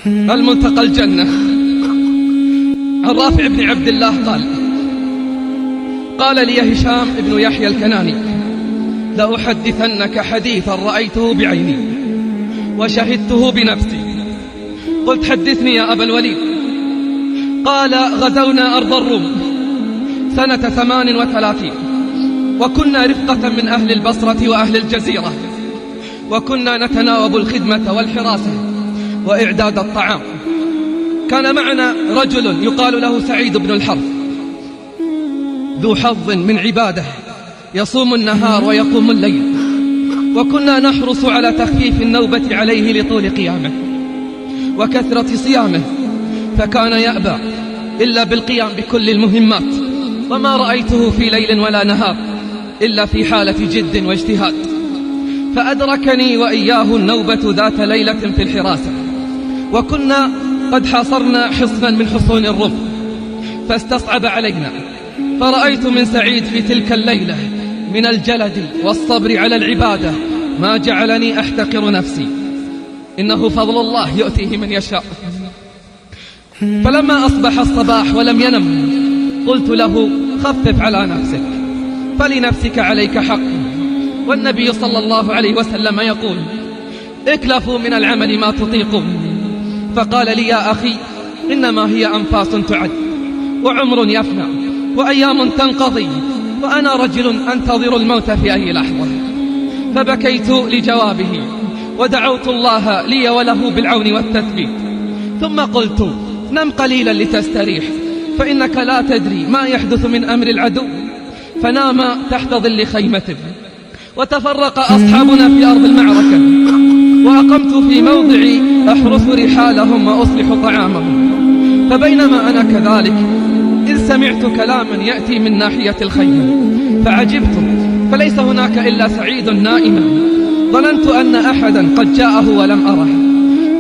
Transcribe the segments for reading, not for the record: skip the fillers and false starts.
الملتقى الجنة. عن رافع بن عبد الله قال لي هشام بن يحيى الكناني: لأحدثنك حديثا رأيته بعيني وشهدته بنفسي. قلت: حدثني يا أبا الوليد. قال: غزونا أرض الروم سنة 38، وكنا رفقة من أهل البصرة وأهل الجزيرة، وكنا نتناوب الخدمة والحراسة وإعداد الطعام. كان معنا رجل يقال له سعيد بن الحرث، ذو حظ من عباده، يصوم النهار ويقوم الليل، وكنا نحرص على تخفيف النوبة عليه لطول قيامه وكثرة صيامه، فكان يأبى إلا بالقيام بكل المهمات، وما رأيته في ليل ولا نهار إلا في حالة جد واجتهاد. فأدركني وإياه النوبة ذات ليلة في الحراسة، وكنا قد حاصرنا حصنا من حصون الروم، فاستصعب علينا. فرأيت من سعيد في تلك الليلة من الجلد والصبر على العبادة ما جعلني أحتقر نفسي، إنه فضل الله يؤتيه من يشاء. فلما أصبح الصباح ولم ينم قلت له: خفف على نفسك، فلنفسك عليك حق، والنبي صلى الله عليه وسلم يقول: اكلفوا من العمل ما تطيقون. فقال لي: يا أخي، إنما هي أنفاس تعد، وعمر يفنى، وأيام تنقضي، وأنا رجل أنتظر الموت في أي لحظة. فبكيت لجوابه، ودعوت الله لي وله بالعون والتثبيت، ثم قلت: نم قليلا لتستريح، فإنك لا تدري ما يحدث من أمر العدو. فنام تحت ظل خيمته. وتفرق أصحابنا في أرض المعركة، وأقمت في موضعي أحرس رحالهم وأصلح طعامهم. فبينما أنا كذلك إذ سمعت كلاما يأتي من ناحية الخيمة، فعجبت، فليس هناك إلا سعيد نائما. ظننت أن أحدا قد جاءه ولم أره،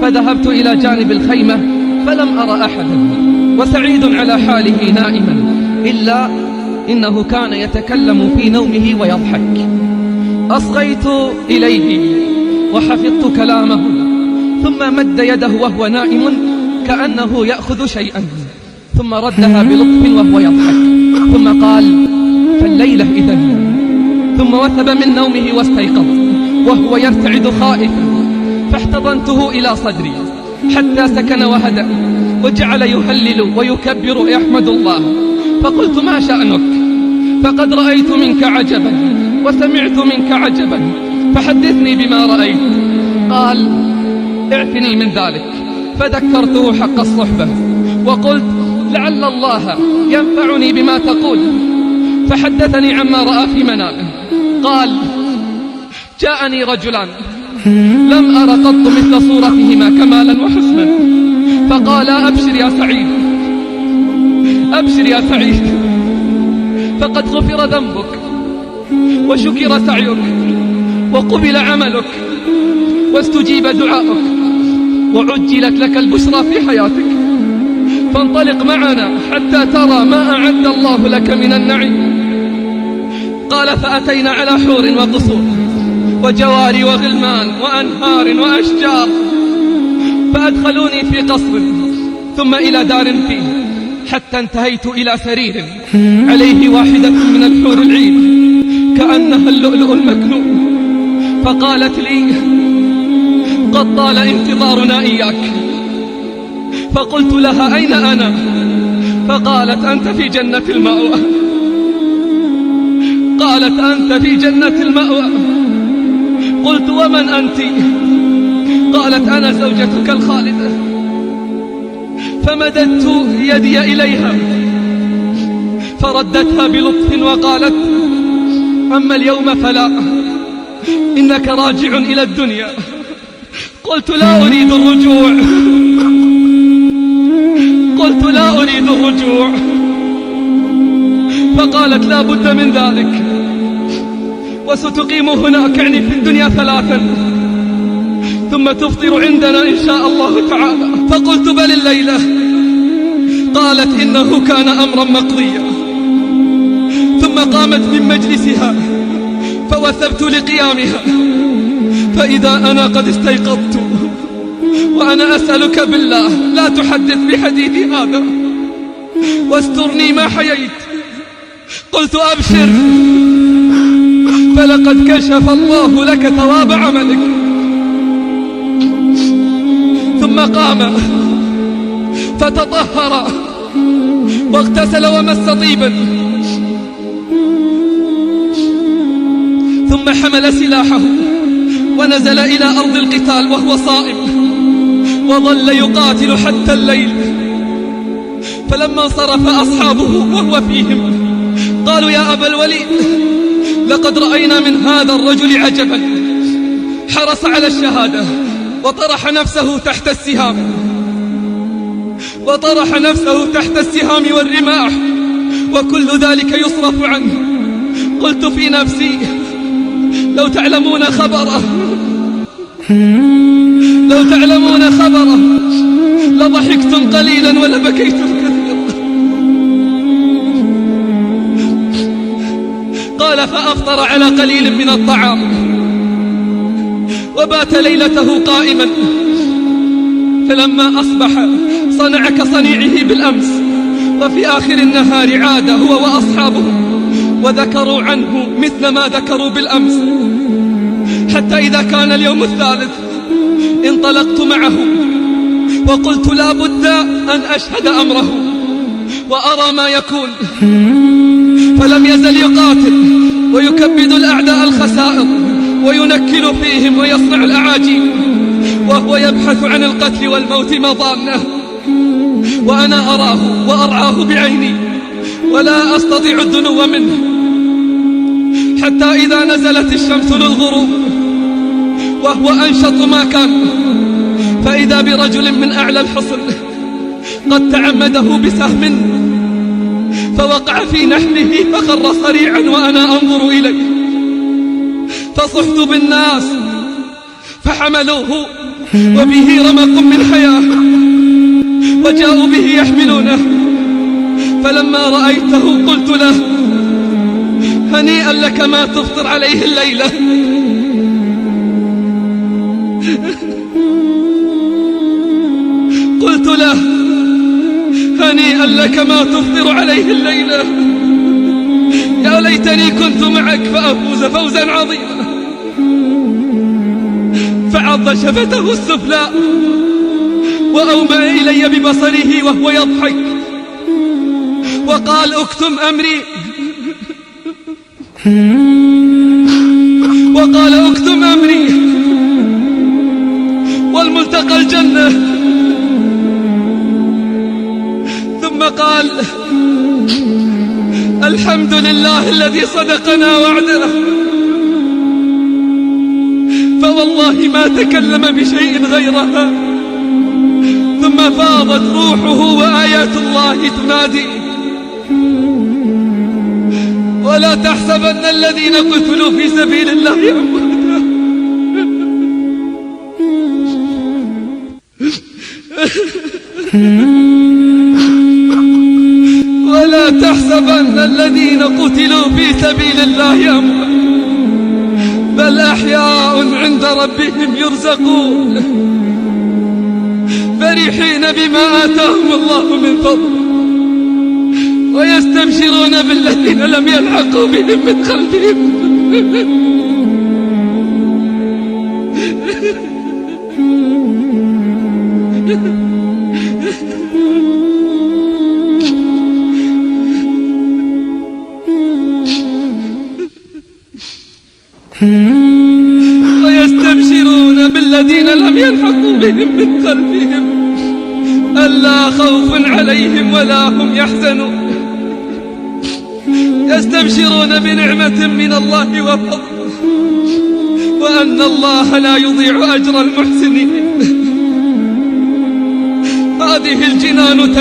فذهبت إلى جانب الخيمة فلم أرى أحدا، وسعيد على حاله نائما، إلا إنه كان يتكلم في نومه ويضحك. أصغيت إليه وحفظت كلامه، ثم مد يده وهو نائم كأنه يأخذ شيئا، ثم ردها بلطف وهو يضحك، ثم قال: فالليلة إذن. ثم وثب من نومه واستيقظ وهو يرتعد خائفا، فاحتضنته إلى صدري حتى سكن وهدأ، وجعل يهلل ويكبر ويحمد الله. فقلت: ما شأنك؟ فقد رأيت منك عجبا وسمعت منك عجبا، فحدثني بما رأيت. قال: اعفني من ذلك. فذكرته حق الصحبة، وقلت: لعل الله ينفعني بما تقول. فحدثني عما رأى في منامه. قال: جاءني رجلان لم أر قط مثل صورتهما كمالا وحسنا، فقالا: أبشر يا سعيد، أبشر يا سعيد، فقد غفر ذنبك وشكر سعيك وقبل عملك واستجيب دعاؤك وعجلت لك البشرى في حياتك، فانطلق معنا حتى ترى ما أعد الله لك من النعيم. قال: فأتينا على حور وقصور وجواري وغلمان وأنهار وأشجار، فأدخلوني في قصر ثم إلى دار فيه، حتى انتهيت إلى سرير عليه واحدة من الحور العين كأنها اللؤلؤ المكنون. فقالت لي: قد طال انتظارنا إياك. فقلت لها: أين أنا؟ فقالت: أنت في جنة المأوى. قالت: أنت في جنة المأوى. قلت: ومن أنت؟ قالت: أنا زوجتك الخالدة. فمددت يدي إليها فردتها بلطف وقالت: أما اليوم فلا، إنك راجع إلى الدنيا. قلت: لا أريد الرجوع، قلت: لا أريد الرجوع. فقالت: لا بد من ذلك، وستقيم هناك يعني في الدنيا 3، ثم تفطر عندنا إن شاء الله تعالى. فقلت: بل الليلة. قالت: إنه كان أمرا مقضيا. ثم قامت من مجلسها فوثبت لقيامها، فإذا أنا قد استيقظت وأنا أسألك بالله لا تحدث بحديثي هذا واسترني ما حييت. قلت أبشر فلقد كشف الله لك ثواب عملك. ثم قام فتطهر واغتسل ومس طيبا، ثم حمل سلاحه ونزل إلى أرض القتال وهو صائم، وظل يقاتل حتى الليل. فلما انصرف أصحابه وهو فيهم قالوا يا أبا الوليد لقد رأينا من هذا الرجل عجبا، حرص على الشهادة وطرح نفسه تحت السهام والرماح، وكل ذلك يصرف عنه. قلت في نفسي لو تعلمون خبره لضحكتم قليلا ولبكيتم كثيرا. قال فأفطر على قليل من الطعام وبات ليلته قائما، فلما أصبح صنع كصنيعه بالأمس، وفي آخر النهار عاد هو وأصحابه وذكروا عنه مثل ما ذكروا بالأمس، حتى إذا كان اليوم الثالث انطلقت معه وقلت لا بد أن أشهد أمره وأرى ما يكون. فلم يزل يقاتل ويكبد الأعداء الخسائر وينكل فيهم ويصنع الأعاجيب، وهو يبحث عن القتل والموت مضانه، وأنا أراه وأرعاه بعيني ولا أستطيع الدنو منه. حتى إذا نزلت الشمس للغروب وهو أنشط ما كان، فإذا برجل من أعلى الحصن قد تعمده بسهم فوقع في نحره فخر صريعا وأنا أنظر إليه، فصحت بالناس فحملوه وبه رمق من حياة وجاءوا به يحملونه. فلما رأيته قلت له هنيئا لك ما تفطر عليه الليلة. قلت له هنيئا لك ما تفطر عليه الليلة، يا ليتني كنت معك فأفوز فوزا عظيما. فعض شفته السفلى وأومأ إلي ببصره وهو يضحك وقال اكتم أمري، والملتقى الجنة. ثم قال الحمد لله الذي صدقنا وعدنا، فوالله ما تكلم بشيء غيرها. ثم فاضت روحه وآيات الله تنادي ولا تحسبن الذين قتلوا في سبيل الله أمواتا ولا تحسبن الذين قتلوا في سبيل الله أمواتا بل أحياء عند ربهم يرزقون فرحين بما آتاهم الله من فضله ويستبشرون بالذين لم يلحقوا بهم من خلفهم ويستبشرون بالذين لم يلحقوا بهم من خلفهم ألا خوف عليهم ولا هم يحزنون يستبشرون بنعمة من الله وفضل وأن الله لا يضيع أجر المحسنين. هذه الجنان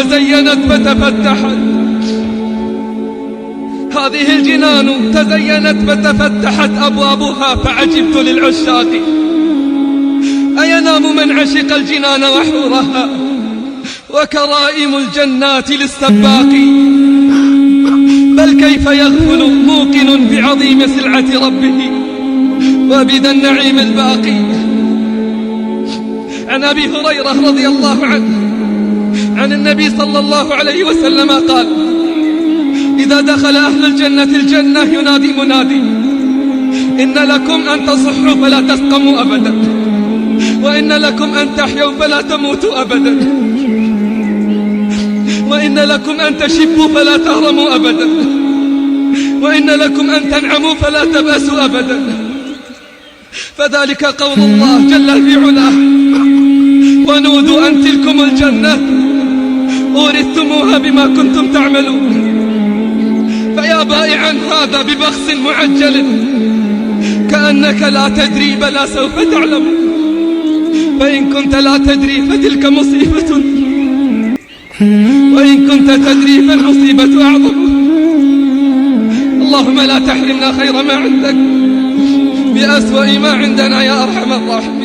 تزينت فتفتحت أبوابها فعجبت للعشاق أينام من عشق الجنان وحورها وكرائم الجنات للسباق بل كيف يغفل موقن بعظيم سلعة ربه وبذا النعيم الباقي. عن أبي هريرة رضي الله عنه عن النبي صلى الله عليه وسلم قال: إذا دخل أهل الجنة الجنة ينادي منادي: إن لكم أن تصحوا فلا تسقموا أبدا، وإن لكم أن تحيوا فلا تموتوا أبدا، وإن لكم أن تشبوا فلا تهرموا أبدا، وإن لكم أن تنعموا فلا تبأسوا أبدا. فذلك قول الله جل في علاه: ونودوا أن تلكم الجنة أورثتموها بما كنتم تعملون. فيا بائعا هذا ببخس معجل كأنك لا تدري بلى سوف تعلم، فإن كنت لا تدري فتلك مصيبة، وإن كنت تدري فالمصيبة أعظم. اللهم لا تحرمنا خير ما عندك بأسوأ ما عندنا يا أرحم الراحمين.